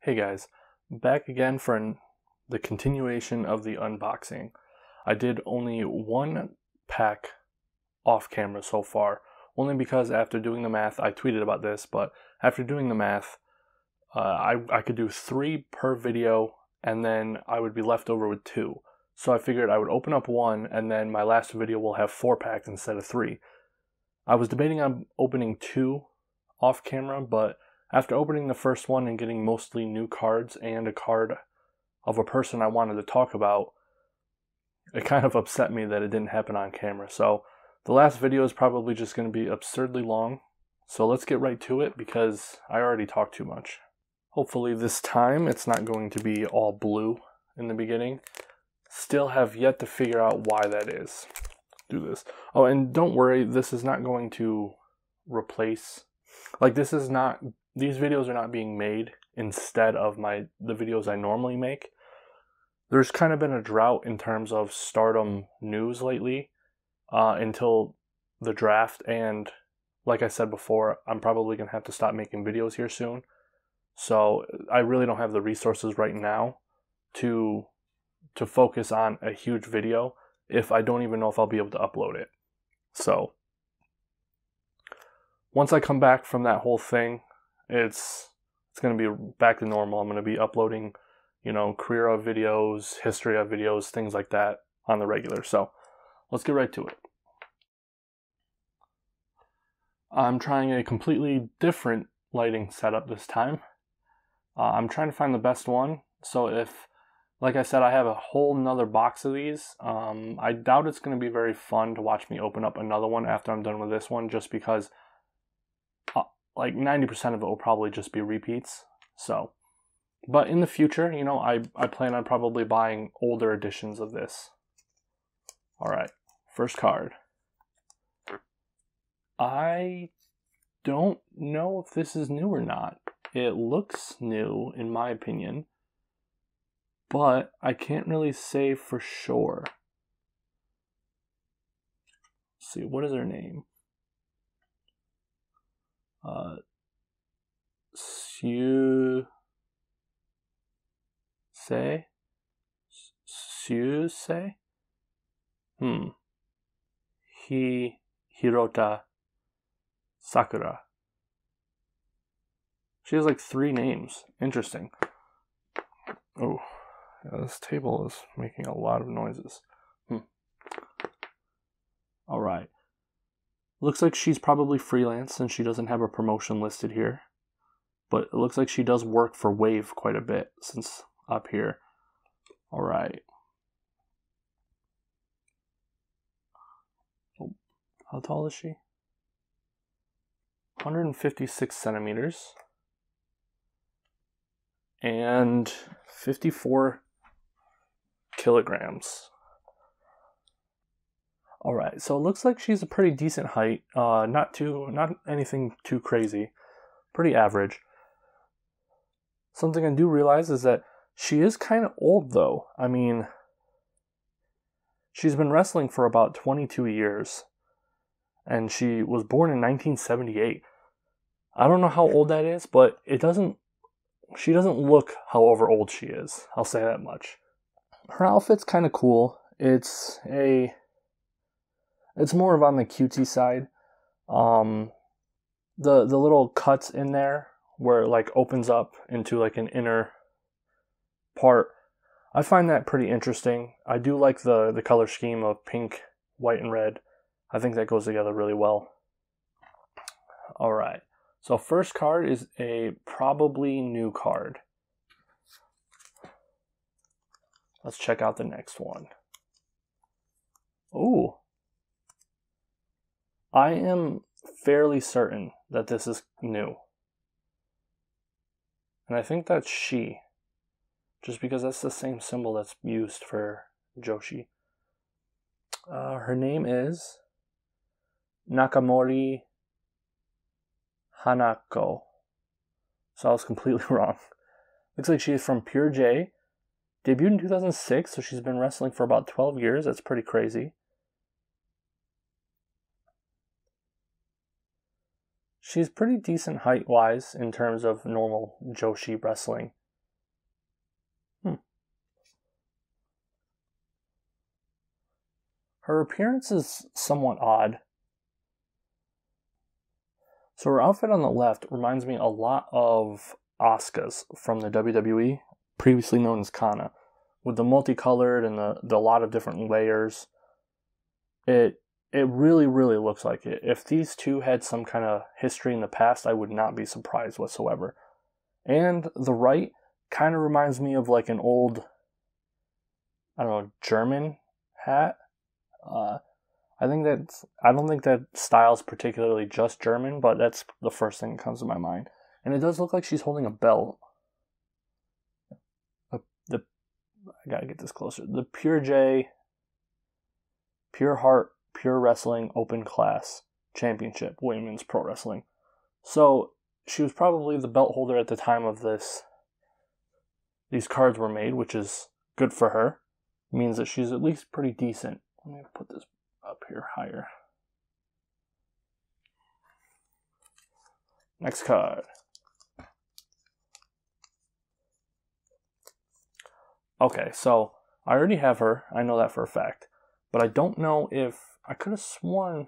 Hey guys, back again for the continuation of the unboxing. I did only one pack off camera so far, only because after doing the math, I tweeted about this, but after doing the math, I could do 3 per video and then I would be left over with 2. So I figured I would open up one and then my last video will have 4 packs instead of 3. I was debating on opening 2 off camera, but after opening the first one and getting mostly new cards and a card of a person I wanted to talk about, it kind of upset me that it didn't happen on camera. So the last video is probably just going to be absurdly long. So let's get right to it because I already talked too much. Hopefully this time it's not going to be all blue in the beginning. Still have yet to figure out why that is. Do this. Oh, and don't worry, this is not going to replace, like this is not, these videos are not being made instead of the videos I normally make. There's kind of been a drought in terms of Stardom news lately until the draft, and like I said before, I'm probably going to have to stop making videos here soon. So I really don't have the resources right now to focus on a huge video if I don't even know if I'll be able to upload it. So once I come back from that whole thing, it's going to be back to normal. I'm going to be uploading, career of videos, history of videos, things like that on the regular. So let's get right to it. I'm trying a completely different lighting setup this time. I'm trying to find the best one. So if, like I said, I have a whole nother box of these, I doubt it's going to be very fun to watch me open up another one after I'm done with this one, just because like 90% of it will probably just be repeats. So, but in the future, I plan on probably buying older editions of this. All right, first card. I don't know if this is new or not. It looks new in my opinion, but I can't really say for sure. Let's see, what is her name? Sue Hirota Sakura. She has like 3 names. Interesting. Oh, yeah, this table is making a lot of noises. All right. Looks like she's probably freelance since she doesn't have a promotion listed here. But it looks like she does work for Wave quite a bit since up here. All right. Oh, how tall is she? 156 centimeters. And 54 kilograms. All right, so it looks like she's a pretty decent height. Not anything too crazy. Pretty average. Something I do realize is that she is kind of old, though. I mean, she's been wrestling for about 22 years, and she was born in 1978. I don't know how old that is, but she doesn't look however old she is. I'll say that much. Her outfit's kind of cool. It's more of on the cutesy side. The little cuts in there where it like opens up into like an inner part, I find that pretty interesting. I do like the color scheme of pink, white, and red. I think that goes together really well. All right. So first card is a probably new card. Let's check out the next one. Ooh. I am fairly certain that this is new. And I think that's she. Just because that's the same symbol that's used for Joshi. Her name is Nakamori Hanako. So I was completely wrong. Looks like she's from Pure J. Debuted in 2006, so she's been wrestling for about 12 years. That's pretty crazy. She's pretty decent height-wise in terms of normal Joshi wrestling. Her appearance is somewhat odd. So her outfit on the left reminds me a lot of Asuka's from the WWE, previously known as Kana, with the multicolored and the lot of different layers. It really, really looks like it. If these two had some kind of history in the past, I would not be surprised whatsoever. And the right kind of reminds me of like an old, I don't know, German hat. I don't think that style's particularly just German, but that's the first thing that comes to my mind. And it does look like she's holding a belt. I gotta get this closer. The Pure J, Pure Heart, Pure Wrestling Open Class Championship, Women's Pro Wrestling. So she was probably the belt holder at the time of these cards were made, which is good for her. It means that she's at least pretty decent. Let me put this up here higher. Next card. Okay, so I already have her. I know that for a fact. But I don't know if... I could have sworn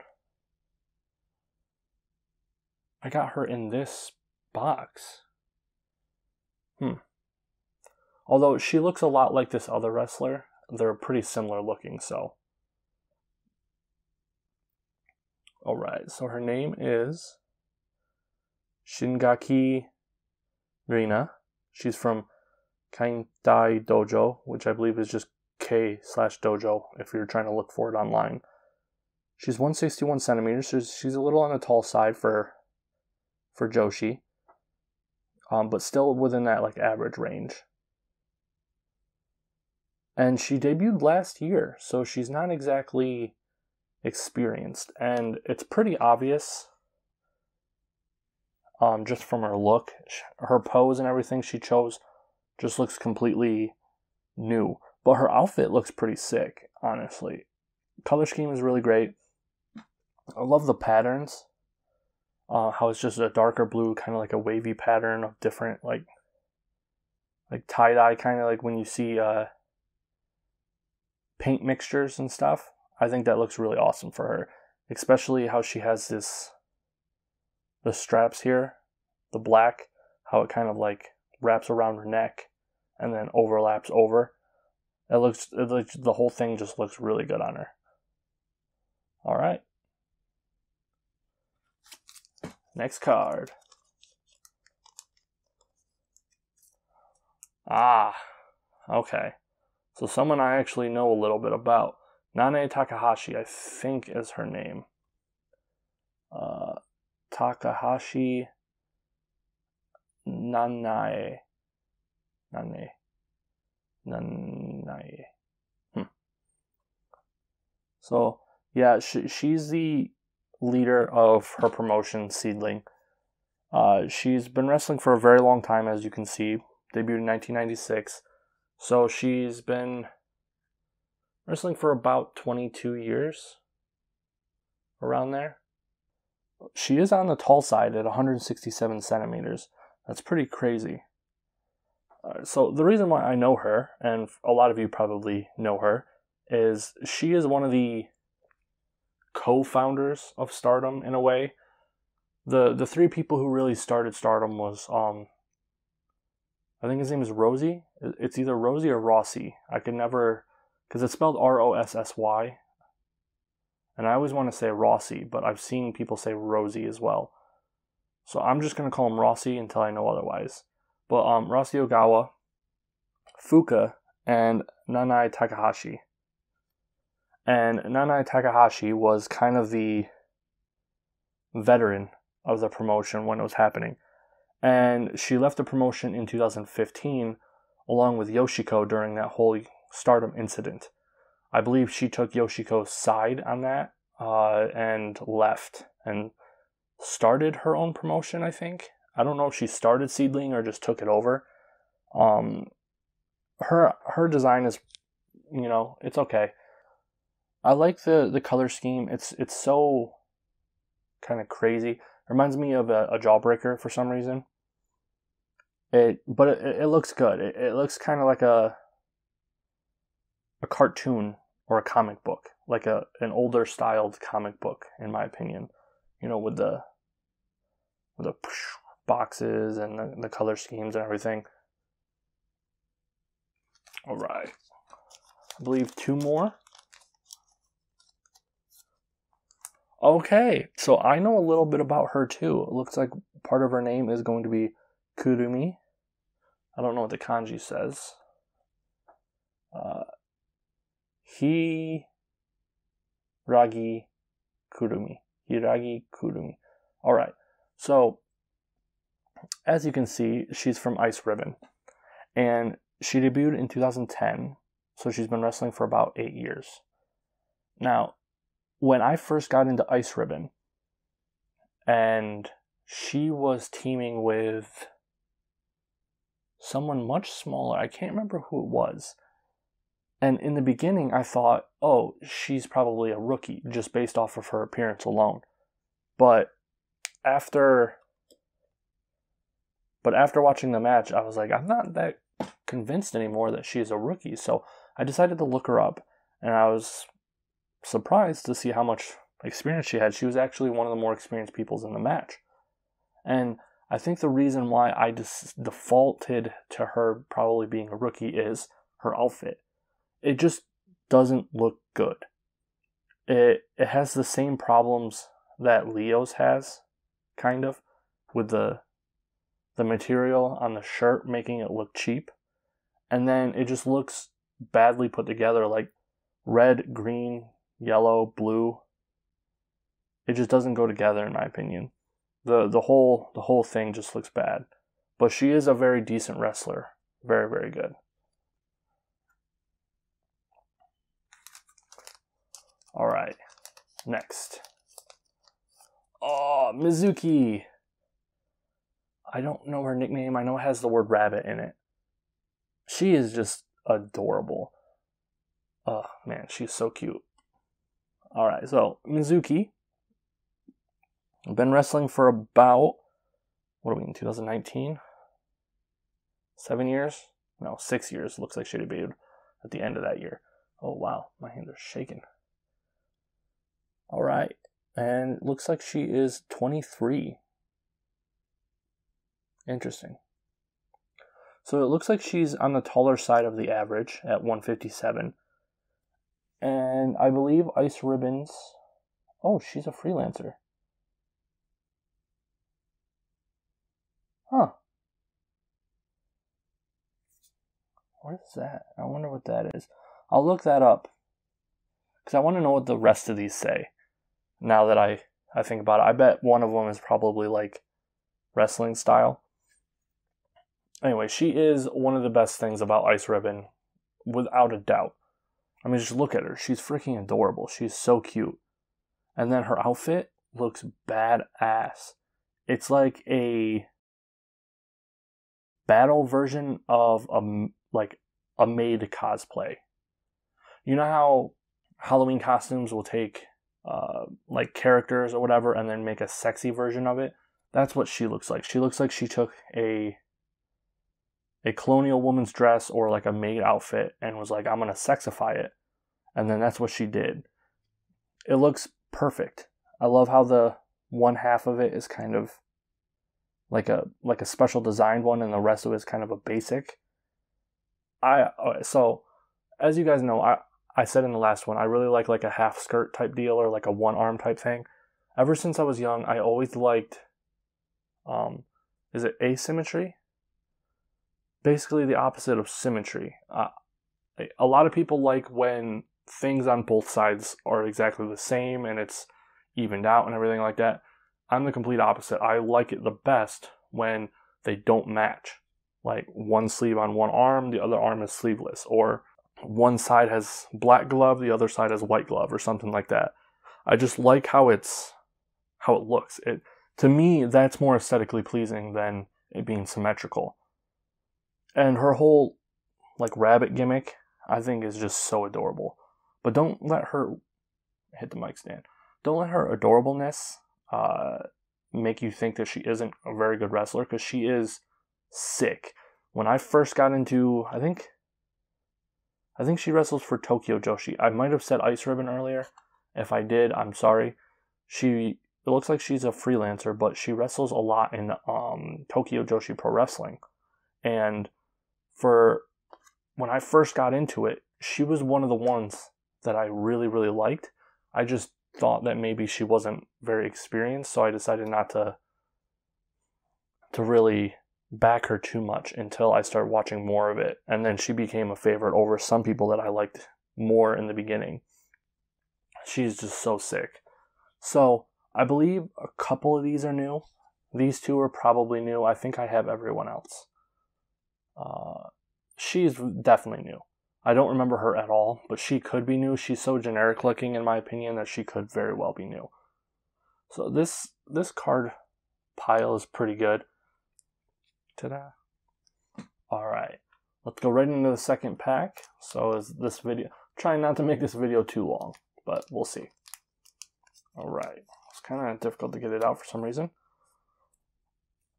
I got her in this box. Although she looks a lot like this other wrestler. They're pretty similar looking, so... Alright, so her name is Shingaki Rina. She's from Kaintai Dojo, which I believe is just K/Dojo if you're trying to look for it online. She's 161 centimeters, so she's a little on the tall side for Joshi, but still within that like average range. And she debuted last year, so she's not exactly experienced, and it's pretty obvious just from her look. Her pose and everything she chose just looks completely new, but her outfit looks pretty sick, honestly. Color scheme is really great. I love the patterns, how it's just a darker blue, kind of like a wavy pattern of different like tie-dye, kind of like when you see paint mixtures and stuff. I think that looks really awesome for her, especially how she has the straps here, the black, how it kind of like wraps around her neck and then overlaps over. The whole thing just looks really good on her. All right. Next card. Okay. So someone I actually know a little bit about. Nanae Takahashi, I think is her name. Takahashi Nanae. So, yeah, she's the leader of her promotion, Seedling. She's been wrestling for a very long time, as you can see. Debuted in 1996. So she's been wrestling for about 22 years. Around there. She is on the tall side at 167 centimeters. That's pretty crazy. So the reason why I know her, and a lot of you probably know her, is she is one of the co-founders of Stardom in a way. The three people who really started Stardom was I think his name is Rosie. It's either Rosie or Rossi. I could never, because it's spelled Rossy, and I always want to say Rossi, but I've seen people say Rosie as well. So I'm just going to call him Rossi until I know otherwise. But Rossi Ogawa, Fuka, and Nanae Takahashi. And Nanae Takahashi was kind of the veteran of the promotion when it was happening. And she left the promotion in 2015 along with Yoshiko during that whole Stardom incident. I believe she took Yoshiko's side on that and left and started her own promotion, I think. I don't know if she started Seedling or just took it over. Her design is, it's okay. I like the color scheme. It's so kind of crazy. It reminds me of a Jawbreaker for some reason. But it looks good. It looks kind of like a cartoon or a comic book. like an older styled comic book, in my opinion. You know, with the boxes and the color schemes and everything. All right. I believe 2 more. Okay, so I know a little bit about her too. It looks like part of her name is going to be Kurumi. I don't know what the kanji says. Hiragi Kurumi. Hiragi Kurumi. Alright, so as you can see, she's from Ice Ribbon. And she debuted in 2010, so she's been wrestling for about 8 years. Now, when I first got into Ice Ribbon, and she was teaming with someone much smaller, I can't remember who it was. And in the beginning, I thought, oh, she's probably a rookie, just based off of her appearance alone. But after watching the match, I was like, I'm not that convinced anymore that she's a rookie. So I decided to look her up, and I was surprised to see how much experience she had. She was actually one of the more experienced people in the match. And I think the reason why I defaulted to her probably being a rookie is her outfit. It just doesn't look good. It has the same problems that Leo's has, kind of, with the material on the shirt making it look cheap. And then it just looks badly put together, like red, green, yellow, blue. It just doesn't go together, in my opinion. The whole thing just looks bad. But she is a very decent wrestler. Very, very good. Alright, next. Oh, Mizuki. I don't know her nickname. I know it has the word rabbit in it. She is just adorable. Oh, man, she's so cute. Alright, so Mizuki. I've been wrestling for about, what are we in, 2019? 7 years? No, 6 years. Looks like she debuted at the end of that year. Oh, wow, my hands are shaking. Alright, and it looks like she is 23. Interesting. So it looks like she's on the taller side of the average at 157. And I believe Ice Ribbons... Oh, she's a freelancer. Huh. What is that? I wonder what that is. I'll look that up. Because I want to know what the rest of these say. Now that I think about it. I bet one of them is probably like wrestling style. Anyway, she is one of the best things about Ice Ribbon. Without a doubt. I mean, just look at her. She's freaking adorable. She's so cute. And then her outfit looks badass. It's like a battle version of a maid cosplay. You know how Halloween costumes will take like characters or whatever and then make a sexy version of it? That's what she looks like. She looks like she took a colonial woman's dress or like a maid outfit and was like, I'm going to sexify it. And then that's what she did. It looks perfect. I love how the one half of it is kind of like a special designed one and the rest of it is kind of a basic. So as you guys know, I said in the last one, I really like a half skirt type deal or like a one arm type thing. Ever since I was young, I always liked, is it asymmetry? Basically the opposite of symmetry. A lot of people like when things on both sides are exactly the same and it's evened out and everything like that. I'm the complete opposite. I like it the best when they don't match. Like one sleeve on one arm, the other arm is sleeveless. Or one side has black glove, the other side has white glove or something like that. I just like how it looks. To me, that's more aesthetically pleasing than it being symmetrical. And her whole like rabbit gimmick, I think is just so adorable. But don't let her hit the mic stand. Don't let her adorableness make you think that she isn't a very good wrestler, because she is sick. When I first got into, I think I think she wrestles for Tokyo Joshi. I might have said Ice Ribbon earlier. If I did, I'm sorry. It looks like she's a freelancer, but she wrestles a lot in Tokyo Joshi Pro Wrestling. And for when I first got into it, she was one of the ones that I really, really liked. I just thought that maybe she wasn't very experienced, so I decided not to really back her too much until I started watching more of it. And then she became a favorite over some people that I liked more in the beginning. She's just so sick. So I believe a couple of these are new. These two are probably new. I think I have everyone else. She's definitely new. I don't remember her at all, but she could be new. She's so generic looking in my opinion that she could very well be new. So this card pile is pretty good. Ta-da. Alright, let's go right into the second pack. So is this video, trying not to make this video too long, but we'll see. Alright, it's kind of difficult to get it out for some reason.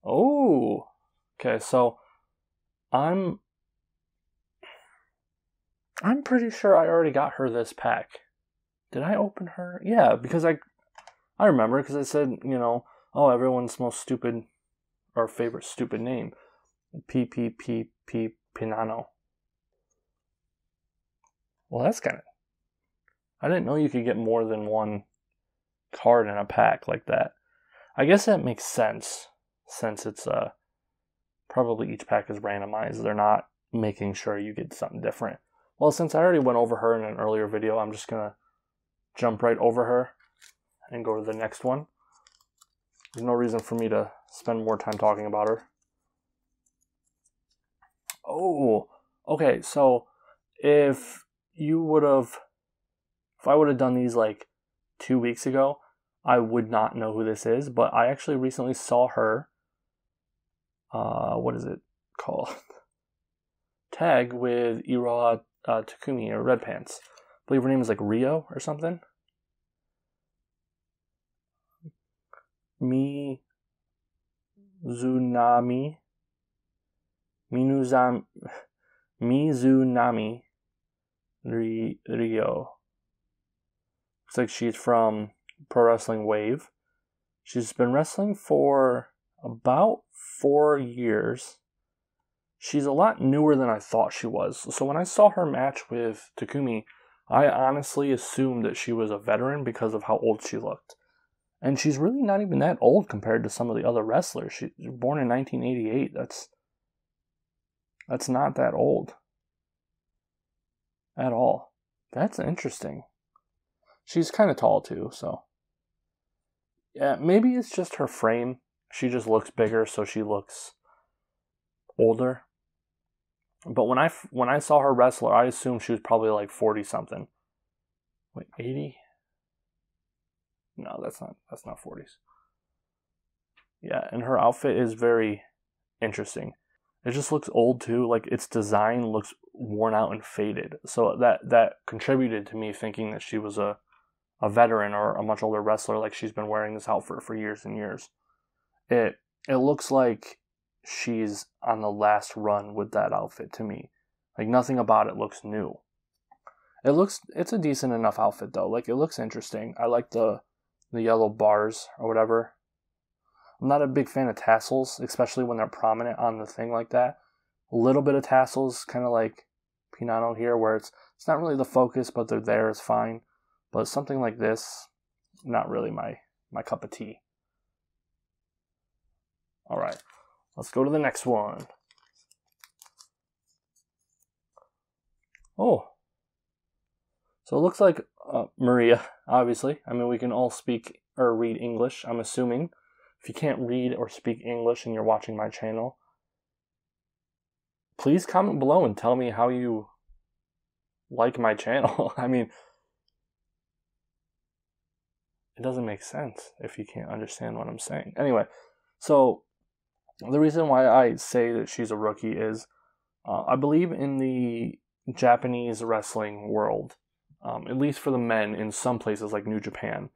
Oh, okay, so I'm pretty sure I already got her this pack. Did I open her? Yeah, because I remember, because I said, you know, oh, everyone's most stupid or favorite stupid name. P Pinano. Well, that's kind of... I didn't know you could get more than one card in a pack like that. I guess that makes sense, since it's probably each pack is randomized. They're not making sure you get something different. Well, since I already went over her in an earlier video, I'm just going to jump right over her and go to the next one. There's no reason for me to spend more time talking about her. Oh, okay, so if I would have done these like 2 weeks ago, I would not know who this is, but I actually recently saw her, what is it called? Tag with Iroha Takumi, or Red Pants. I believe her name is like Rio or something. Mizunami Rio. Looks like she's from Pro Wrestling Wave. She's been wrestling for about 4 years. She's a lot newer than I thought she was. So when I saw her match with Takumi, I honestly assumed that she was a veteran because of how old she looked. And she's really not even that old compared to some of the other wrestlers. She was born in 1988. That's not that old at all. That's interesting. She's kind of tall too, so yeah, maybe it's just her frame. She just looks bigger, so she looks older. But when I saw her wrestle, I assumed she was probably like 40 something. Wait, 80? No, that's not 40s. Yeah, and her outfit is very interesting. It just looks old too. Like its design looks worn out and faded. So that contributed to me thinking that she was a veteran or a much older wrestler. Like she's been wearing this outfit for years and years. It looks like she's on the last run with that outfit to me. Like nothing about it looks new. It's a decent enough outfit though. Like it looks interesting. I like the yellow bars or whatever. I'm not a big fan of tassels, especially when they're prominent on the thing like that. A little bit of tassels, kind of like Pinano here, where it's not really the focus, but they're there, is fine. But something like this, not really my cup of tea. Alright, let's go to the next one. Oh. So it looks like Maria, obviously. I mean, we can all speak or read English, I'm assuming. If you can't read or speak English and you're watching my channel, please comment below and tell me how you like my channel. I mean, it doesn't make sense if you can't understand what I'm saying. Anyway, so the reason why I say that she's a rookie is I believe in the Japanese wrestling world, at least for the men in some places like New Japan,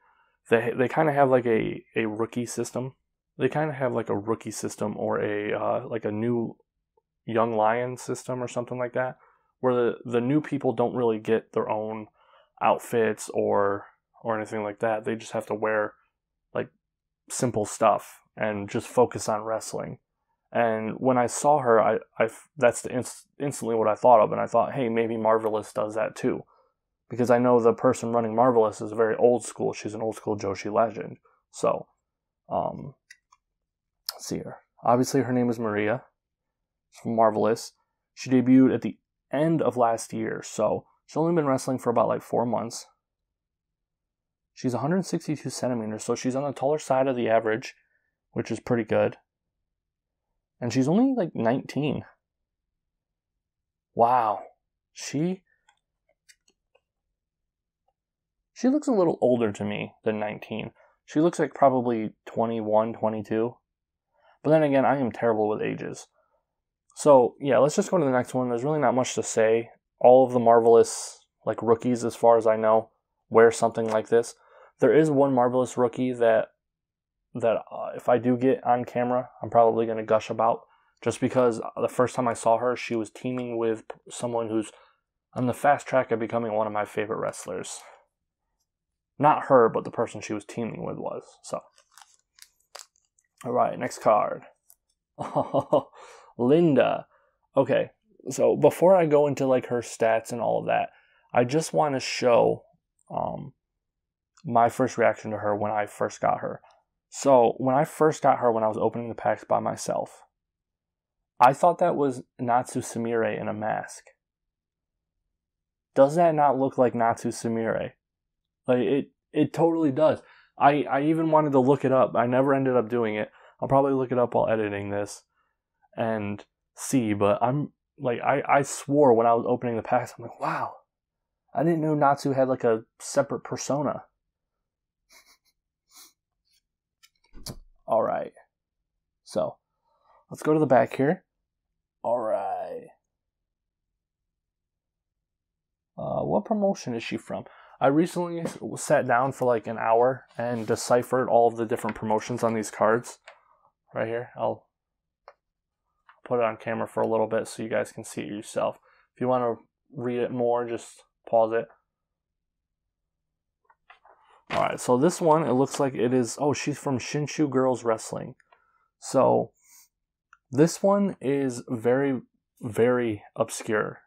they kind of have like a rookie system. They kind of have like a rookie system or a like a new young lion system or something like that, where the new people don't really get their own outfits or anything like that. They just have to wear like simple stuff and just focus on wrestling. And when I saw her, I that's instantly what I thought of, and I thought, hey, maybe Marvelous does that too, because I know the person running Marvelous is very old school. She's an old school Joshi legend. So, let's see here. Obviously, her name is Maria. She's from Marvelous. She debuted at the end of last year, so she's only been wrestling for about like 4 months. She's 162 centimeters, so she's on the taller side of the average, which is pretty good. And she's only like 19. Wow. She looks a little older to me than 19. She looks like probably 21, 22. But then again, I am terrible with ages. So, yeah, let's just go to the next one. There's really not much to say. All of the Marvelous, like, rookies, as far as I know, wear something like this. There is one Marvelous rookie that if I do get on camera, I'm probably going to gush about. Just because the first time I saw her, she was teaming with someone who's on the fast track of becoming one of my favorite wrestlers. Not her, but the person she was teaming with was. So, alright, next card. Oh, Linda. Okay, so before I go into like her stats and all of that, I just want to show my first reaction to her when I first got her. So, when I first got her, when I was opening the packs by myself, I thought that was Natsu Sumire in a mask. Does that not look like Natsu Sumire? Like, it totally does. I even wanted to look it up. I never ended up doing it. I'll probably look it up while editing this and see, but I'm like, I swore when I was opening the packs, I'm like, wow, I didn't know Natsu had like a separate persona. Alright, so let's go to the back here. Alright. What promotion is she from? I recently sat down for like an hour and deciphered all of the different promotions on these cards. Right here. I'll put it on camera for a little bit so you guys can see it yourself. If you want to read it more, just pause it. Alright, so this one, it looks like it is... Oh, she's from Shinshu Girls Wrestling. So, this one is very, very obscure.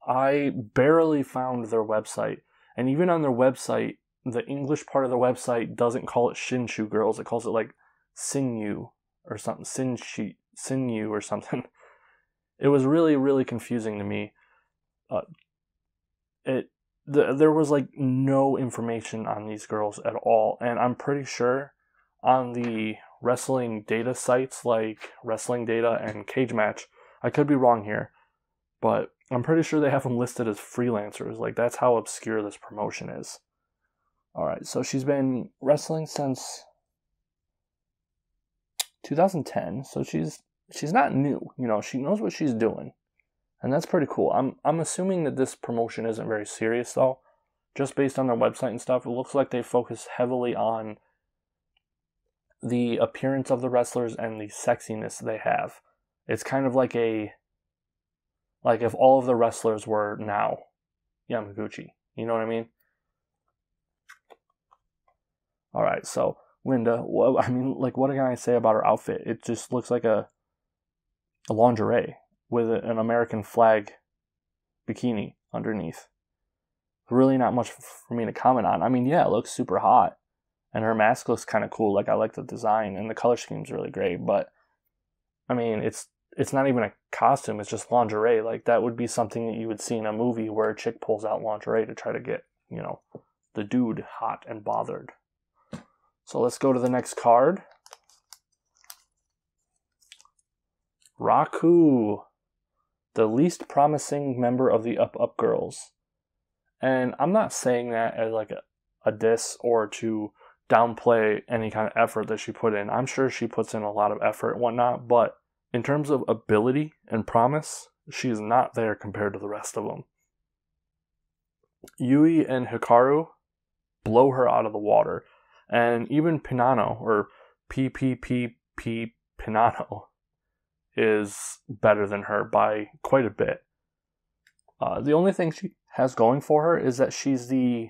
I barely found their website. And even on their website, the English part of their website doesn't call it Shinshu Girls. It calls it like Sinyu or something. Sinyu or something. It was really, really confusing to me. There was like no information on these girls at all. And I'm pretty sure on the wrestling data sites like Wrestling Data and Cage Match, I could be wrong here, but I'm pretty sure they have them listed as freelancers. Like, that's how obscure this promotion is. Alright, so she's been wrestling since 2010, so she's not new. You know, she knows what she's doing. And that's pretty cool. I'm assuming that this promotion isn't very serious, though. Just based on their website and stuff, it looks like they focus heavily on the appearance of the wrestlers and the sexiness they have. It's kind of like like if all of the wrestlers were now Yamaguchi. You know what I mean? Alright, so Linda, what can I say about her outfit? It just looks like a lingerie with an American flag bikini underneath. Really not much for me to comment on. I mean, yeah, it looks super hot. And her mask looks kind of cool. Like, I like the design. And the color scheme's really great. But, I mean, it's not even a costume. It's just lingerie. Like, that would be something that you would see in a movie where a chick pulls out lingerie to try to get, you know, the dude hot and bothered. So let's go to the next card. Raku, the least promising member of the Up Up Girls. And I'm not saying that as like a diss or to downplay any kind of effort that she put in. I'm sure she puts in a lot of effort and whatnot, but in terms of ability and promise, she's not there compared to the rest of them. Yui and Hikaru blow her out of the water. And even Pinano, or PPPP Pinano, is better than her by quite a bit. The only thing she has going for her is that she's the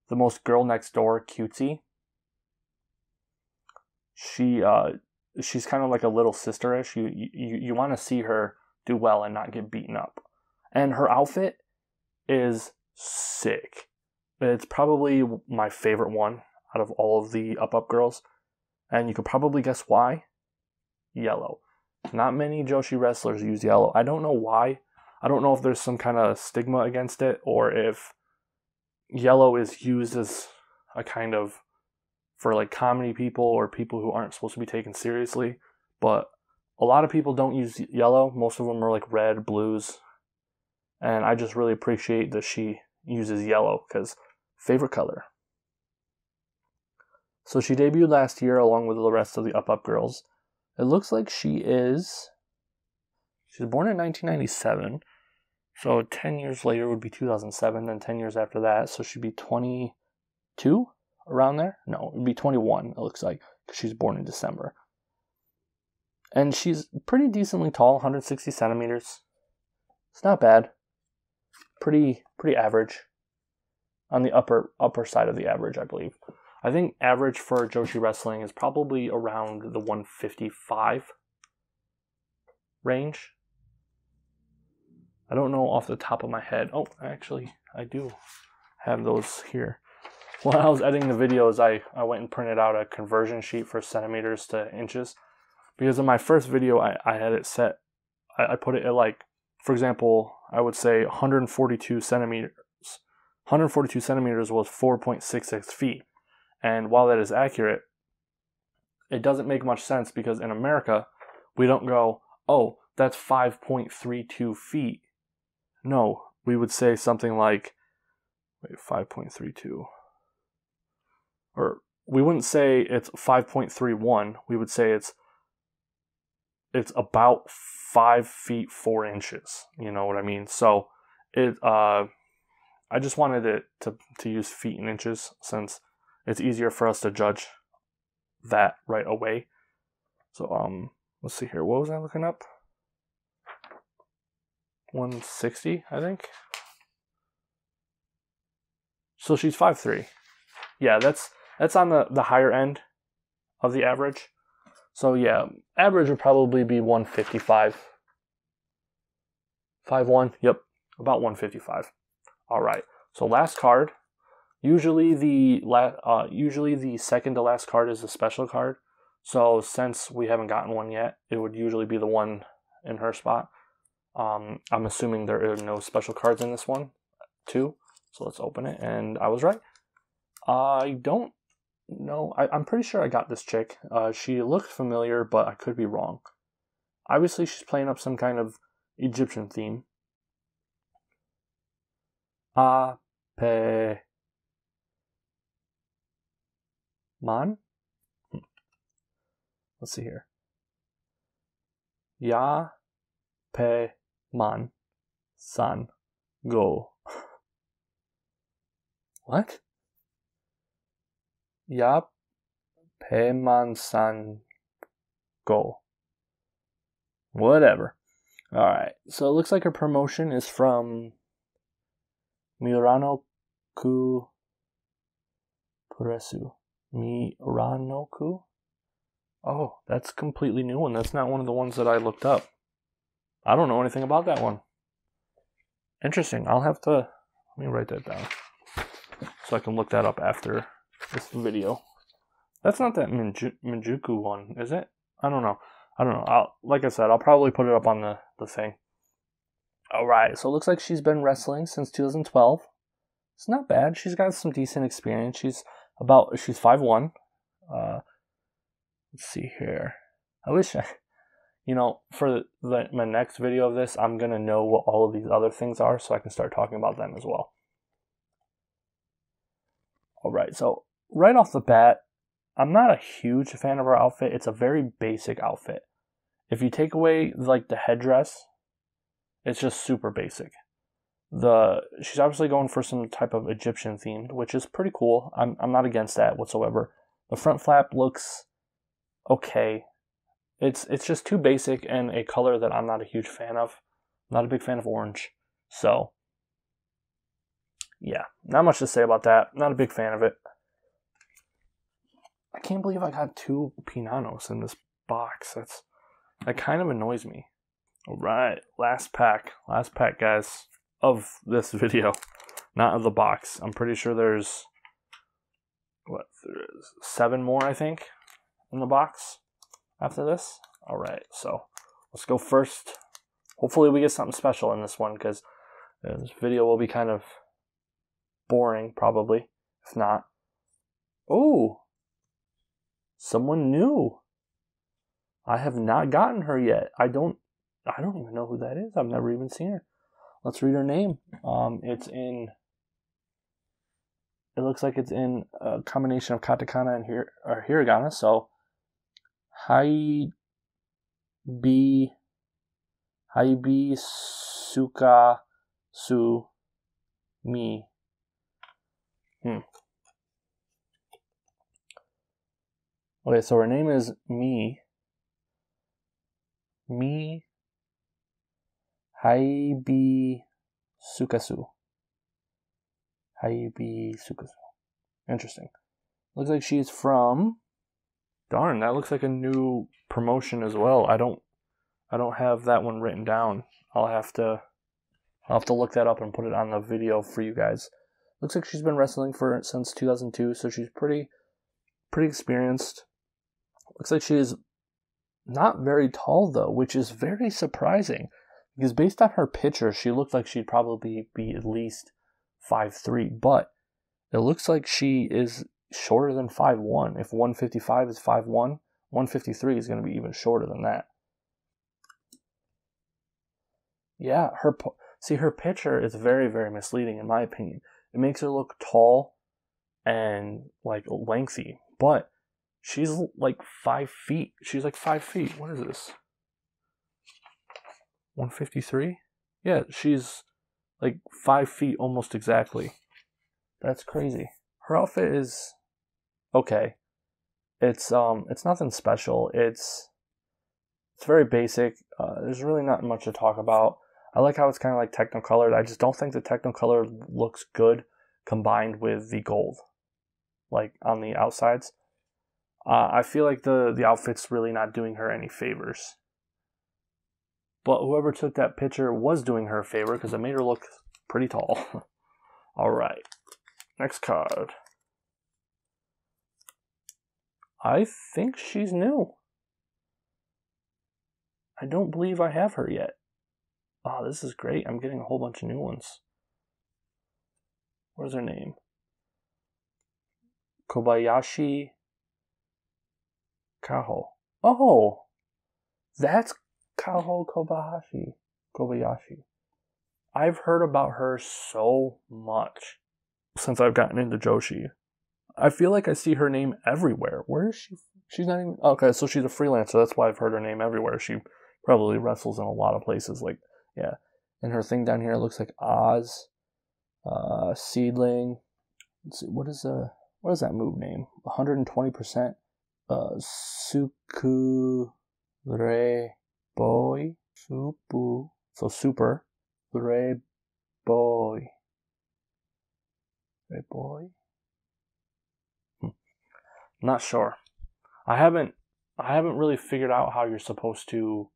most girl next door cutesy. She's kind of like a little sister-ish. You want to see her do well and not get beaten up. And her outfit is sick. It's probably my favorite one out of all of the Up girls. And you could probably guess why. Yellow. Not many Joshi wrestlers use yellow. I don't know why. I don't know if there's some kind of stigma against it, or if yellow is used as a kind of for like comedy people or people who aren't supposed to be taken seriously. But a lot of people don't use yellow. Most of them are like red, blues. And I just really appreciate that she uses yellow, because favorite color. So she debuted last year along with the rest of the Up girls. It looks like she's born in 1997. So 10 years later would be 2007, then 10 years after that. So she'd be 22, around there? No, it would be 21, it looks like, because she's born in December. And she's pretty decently tall, 160 centimeters. It's not bad. Pretty average. On the upper side of the average, I believe. I think average for Joshi wrestling is probably around the 155 range. I don't know off the top of my head. Oh, actually, I do have those here. When I was editing the videos, I went and printed out a conversion sheet for centimeters to inches. Because in my first video, I had it set, I put it at like, for example, I would say 142 centimeters. 142 centimeters was 4.66 feet. And while that is accurate, it doesn't make much sense, because in America, we don't go, oh, that's 5.32 feet. No, we would say something like, 5.32. Or we wouldn't say it's 5.31. We would say it's about 5 feet 4 inches. You know what I mean? So I just wanted it to use feet and inches, since it's easier for us to judge that right away. So let's see here. What was I looking up? 160, I think. So she's 5'3". Yeah, that's on the higher end of the average. So yeah, average would probably be 155. 5'1", yep, about 155. All right, so last card. Usually the second to last card is a special card. So since we haven't gotten one yet, it would usually be the one in her spot. I'm assuming there are no special cards in this one, too. So let's open it, and I was right. I don't know. I'm pretty sure I got this chick. She looked familiar, but I could be wrong. Obviously, she's playing up some kind of Egyptian theme. Pe Man? Let's see here. Ya Pe Man San Go. What? Ya Pe Man San Go. Whatever. Alright, so it looks like her promotion is from Miranoku Puresu. Miranoku? Oh, that's a completely new one. That's not one of the ones that I looked up. I don't know anything about that one. Interesting. I'll have to... Let me write that down, so I can look that up after this video. That's not that Mizuki one, is it? I don't know. Like I said, I'll probably put it up on the thing. Alright, so it looks like she's been wrestling since 2012. It's not bad. She's got some decent experience. She's 5'1". Let's see here. I wish for my next video of this, I'm going to know what all of these other things are, so I can start talking about them as well. Alright, so right off the bat, I'm not a huge fan of her outfit. It's a very basic outfit. If you take away like the headdress, it's just super basic. She's obviously going for some type of Egyptian themed, which is pretty cool. I'm not against that whatsoever. The front flap looks okay. It's just too basic and a color that I'm not a huge fan of. I'm not a big fan of orange. So, yeah, not much to say about that. Not a big fan of it. I can't believe I got 2 Pinanos in this box. That kind of annoys me. All right, last pack, guys, of this video, not of the box. I'm pretty sure there's 7 more, I think, in the box after this. All right, so let's go first. Hopefully we get something special in this one, because this video will be kind of boring, probably, if not. Oh, someone new. I have not gotten her yet. I don't even know who that is. I've never even seen her. Let's read her name. It looks like it's in a combination of katakana and hiragana. So, Haibi Suka Su Mi. Okay, so her name is Mi Haibi Sukasu. Interesting. Looks like she's from... Darn, that looks like a new promotion as well. I don't have that one written down. I'll have to look that up and put it on the video for you guys. Looks like she's been wrestling since 2002, so she's pretty experienced. Looks like she's not very tall though, which is very surprising, because based on her picture, she looked like she'd probably be at least 5'3", but it looks like she is shorter than 5'1". If 155 is 5'1", 153 is going to be even shorter than that. Yeah, her picture is very, very misleading in my opinion. It makes her look tall and like lengthy, but she's like 5 feet. She's like 5 feet. What is this? 153? Yeah, she's like 5 feet almost exactly. That's crazy. Her outfit is okay. It's nothing special. It's very basic. There's really not much to talk about. I like how it's kind of like techno-colored. I just don't think the techno-color looks good combined with the gold, like on the outsides. I feel like the outfit's really not doing her any favors. But whoever took that picture was doing her a favor, because it made her look pretty tall. All right, next card. I think she's new. I don't believe I have her yet. Oh, this is great. I'm getting a whole bunch of new ones. Where's her name? Kobayashi Kaho. Oh, that's Kaho Kobayashi. I've heard about her so much since I've gotten into Joshi. I feel like I see her name everywhere. Where is she? She's not even... Okay, so she's a freelancer. That's why I've heard her name everywhere. She probably wrestles in a lot of places. Like, yeah. And her thing down here looks like Oz. Seedling. Let's see, what is that move name? 120%. Sukure boy. Supu. So super. Re boy. Re boy. Not sure. I haven't really figured out how you're supposed to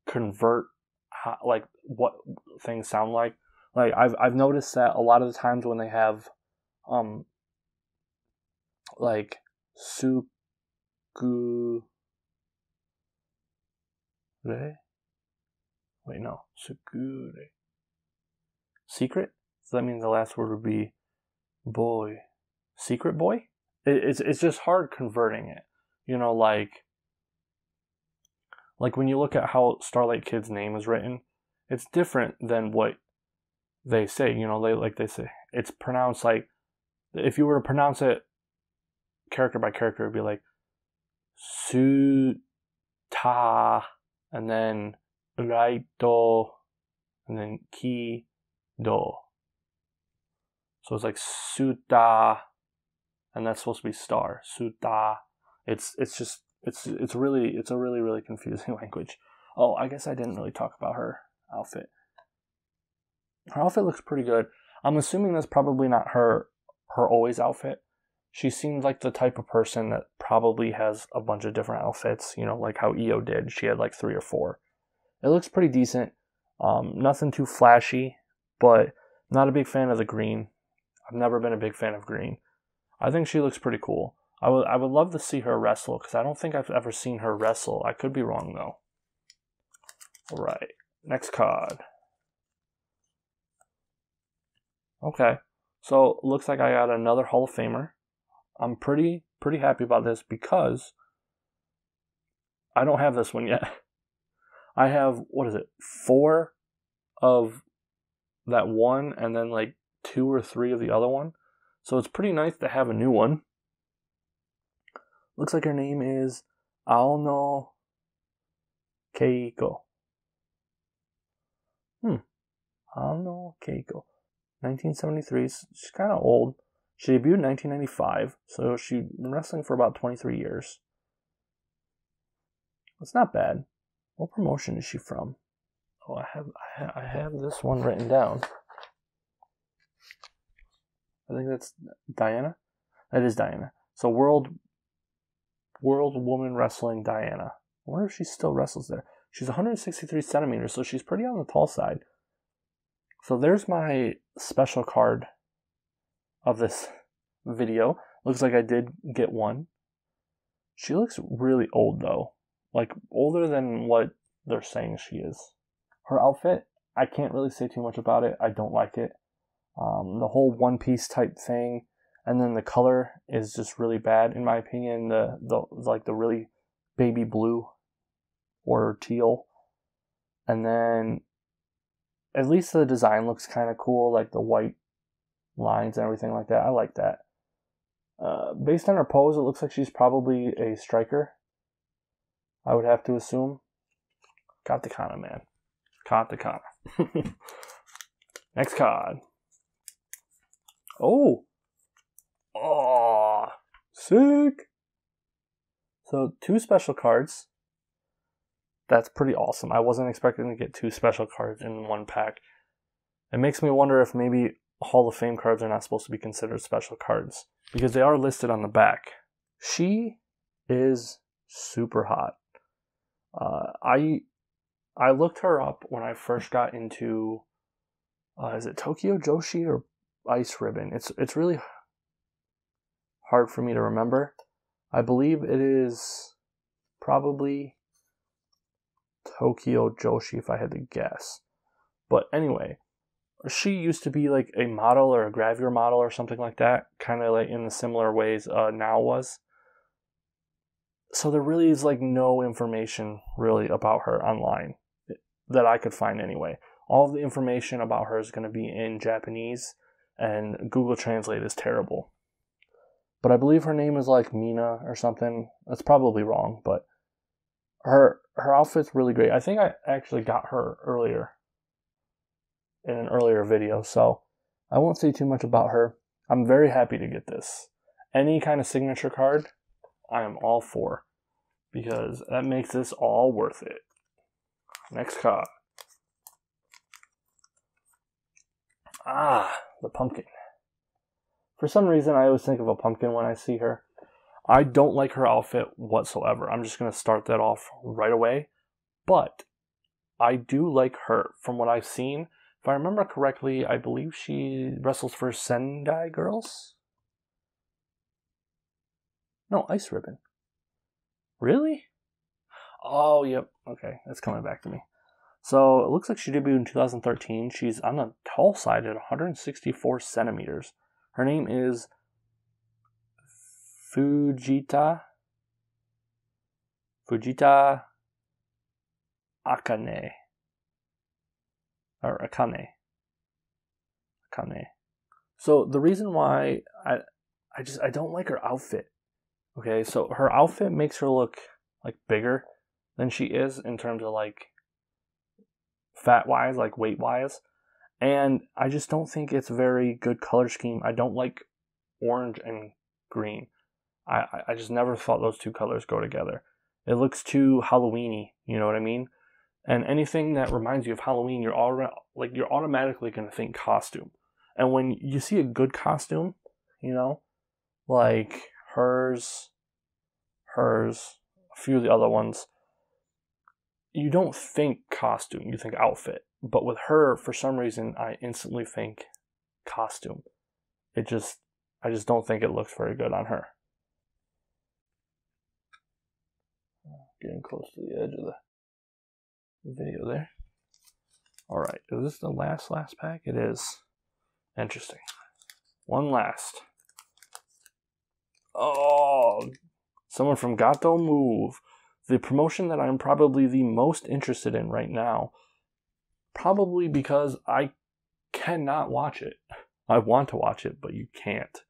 convert like what things sound like. Like I've noticed that a lot of the times when they have like sukure. Wait, no. Sukure. Secret? So that means the last word would be boy. Secret boy? It's just hard converting it. You know, like when you look at how Starlight Kid's name is written, it's different than what they say. You know, they say it's pronounced like, if you were to pronounce it character by character, it'd be like Su-ta, and then Raito, and then Ki-do. So it's like Suta, and that's supposed to be star. Suta. It's a really confusing language. Oh, I guess I didn't really talk about her outfit. Her outfit looks pretty good. I'm assuming that's probably not her always outfit. She seems like the type of person that probably has a bunch of different outfits, you know, like how Io did. She had like 3 or 4. It looks pretty decent. Nothing too flashy, but not a big fan of the green. I've never been a big fan of green. I think she looks pretty cool. I would love to see her wrestle, because I don't think I've ever seen her wrestle. I could be wrong, though. Alright, next card. Okay, so looks like I got another Hall of Famer. I'm pretty happy about this because I don't have this one yet. I have, 4 of that one and then like 2 or 3 of the other one. So it's pretty nice to have a new one. Looks like her name is Aono Keiko. Aono Keiko. 1973. She's kind of old. She debuted in 1995, so she's been wrestling for about 23 years. That's not bad. What promotion is she from? Oh, I have this one written down. I think that's Diana. That is Diana. So World Woman Wrestling Diana. I wonder if she still wrestles there. She's 163 centimeters, so she's pretty on the tall side. So there's my special card of this video. Looks like I did get one. She looks really old though. Like older than what they're saying she is. Her outfit, I can't really say too much about it. I don't like it. The whole one piece type thing, and then the color is just really bad in my opinion. The really baby blue or teal, and then at least the design looks kind of cool, like the white lines and everything like that. I like that. Based on her pose, it looks like she's probably a striker. I would have to assume. Katakana, man. Katakana. Next card. Oh, sick. So 2 special cards. That's pretty awesome. I wasn't expecting to get 2 special cards in one pack. It makes me wonder if maybe Hall of Fame cards are not supposed to be considered special cards, because they are listed on the back. She is super hot. I looked her up when I first got into, is it Tokyo Joshi or Ice Ribbon? It's really hard for me to remember. I believe it is probably Tokyo Joshi if I had to guess. But anyway, she used to be like a model or a gravure model or something like that, kind of like in the similar ways Now was. So there really is like no information really about her online that I could find anyway. All of the information about her is going to be in Japanese, and Google Translate is terrible. But I believe her name is like Mina or something. That's probably wrong, but her outfit's really great. I think I actually got her earlier in an earlier video, so I won't say too much about her. I'm very happy to get this. Any kind of signature card, I am all for, because that makes this all worth it. Next card. The pumpkin. For some reason, I always think of a pumpkin when I see her. I don't like her outfit whatsoever. I'm just going to start that off right away. But I do like her from what I've seen. If I remember correctly, I believe she wrestles for Sendai Girls? No, Ice Ribbon. Really? Oh, yep. Okay, that's coming back to me. So it looks like she debuted in 2013. She's on the tall side at 164 centimeters. Her name is Fujita Akane. Or Akane. So the reason why I don't like her outfit. Okay, so her outfit makes her look like bigger than she is in terms of like fat wise, like weight wise. And I just don't think it's a very good color scheme. I don't like orange and green. I just never thought those two colors go together. It looks too Halloween-y, you know what I mean? And anything that reminds you of Halloween, you're automatically going to think costume. And when you see a good costume, you know, like hers, a few of the other ones, you don't think costume, you think outfit. But with her, for some reason, I instantly think costume. I just don't think it looks very good on her. Getting close to the edge of the video there. Alright, is this the last pack? It is. Interesting. One last. Oh, someone from Gato Move. The promotion that I'm probably the most interested in right now. Probably because I cannot watch it. I want to watch it, but you can't.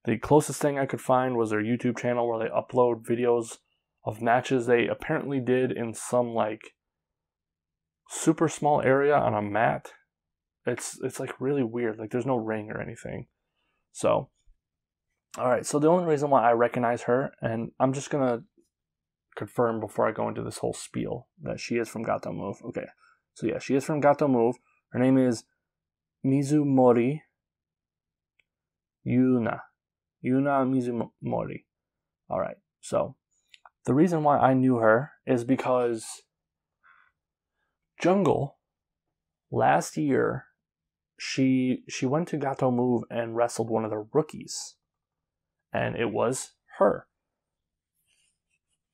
The closest thing I could find was their YouTube channel where they upload videos of matches they apparently did in some like super small area on a mat. It's like really weird. Like there's no ring or anything. So, alright, so the only reason why I recognize her, and I'm just gonna confirm before I go into this whole spiel that she is from Gato Move. Okay, so yeah, she is from Gato Move. Her name is Mizumori Yuna Mizumori. Alright, so the reason why I knew her is because Jungle, last year, she went to Gato Move and wrestled one of the rookies. And it was her.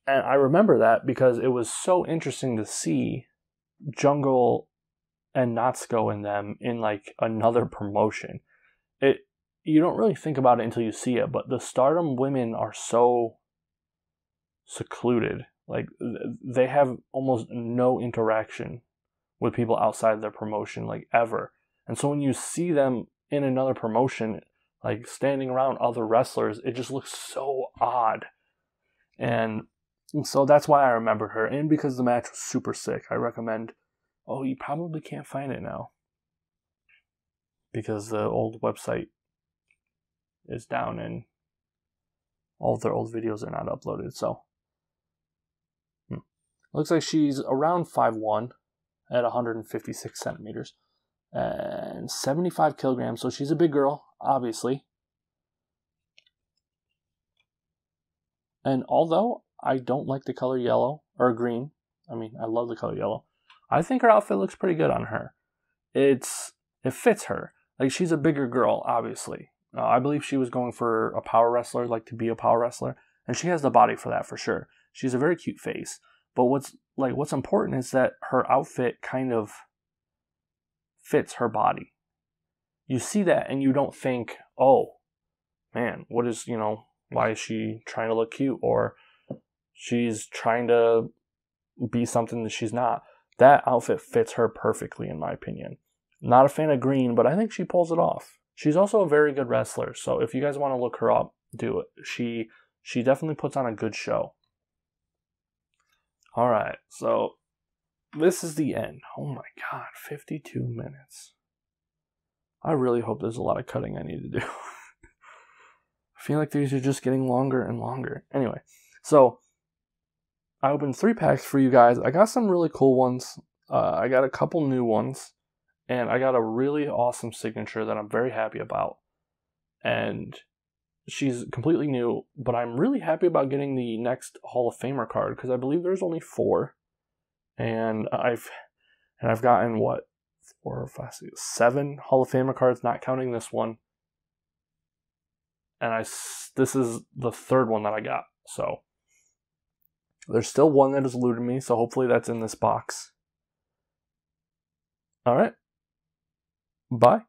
And I remember that because it was so interesting to see Jungle and Natsuko in them in like another promotion. You don't really think about it until you see it, but the Stardom women are so secluded. Like they have almost no interaction with people outside their promotion, like ever. And so when you see them in another promotion, like standing around other wrestlers, it just looks so odd. And so that's why I remembered her. And because the match was super sick, I recommend. Oh, you probably can't find it now because the old website is down and all of their old videos are not uploaded. So looks like she's around 5'1" at 156 centimeters and 75 kilograms. So she's a big girl, obviously. And although I don't like the color yellow or green, I mean, I love the color yellow, I think her outfit looks pretty good on her. It fits her. Like, she's a bigger girl, obviously. I believe she was going for a power wrestler, like to be a power wrestler, and she has the body for that for sure. She's a very cute face. But what's important is that her outfit kind of fits her body. You see that and you don't think, oh, man, why is she trying to look cute? Or she's trying to be something that she's not. That outfit fits her perfectly, in my opinion. Not a fan of green, but I think she pulls it off. She's also a very good wrestler, so if you guys want to look her up, do it. She definitely puts on a good show. Alright, so this is the end. Oh my god, 52 minutes. I really hope there's a lot of cutting I need to do. I feel like these are just getting longer and longer. Anyway, so I opened 3 packs for you guys. I got some really cool ones. I got a couple new ones. And I got a really awesome signature that I'm very happy about. And she's completely new, but I'm really happy about getting the next Hall of Famer card because I believe there's only 4. And I've gotten 4, 5, 6, 7 Hall of Famer cards, not counting this one. And this is the 3rd one that I got. So there's still one that has eluded me, so hopefully that's in this box. All right. Bye.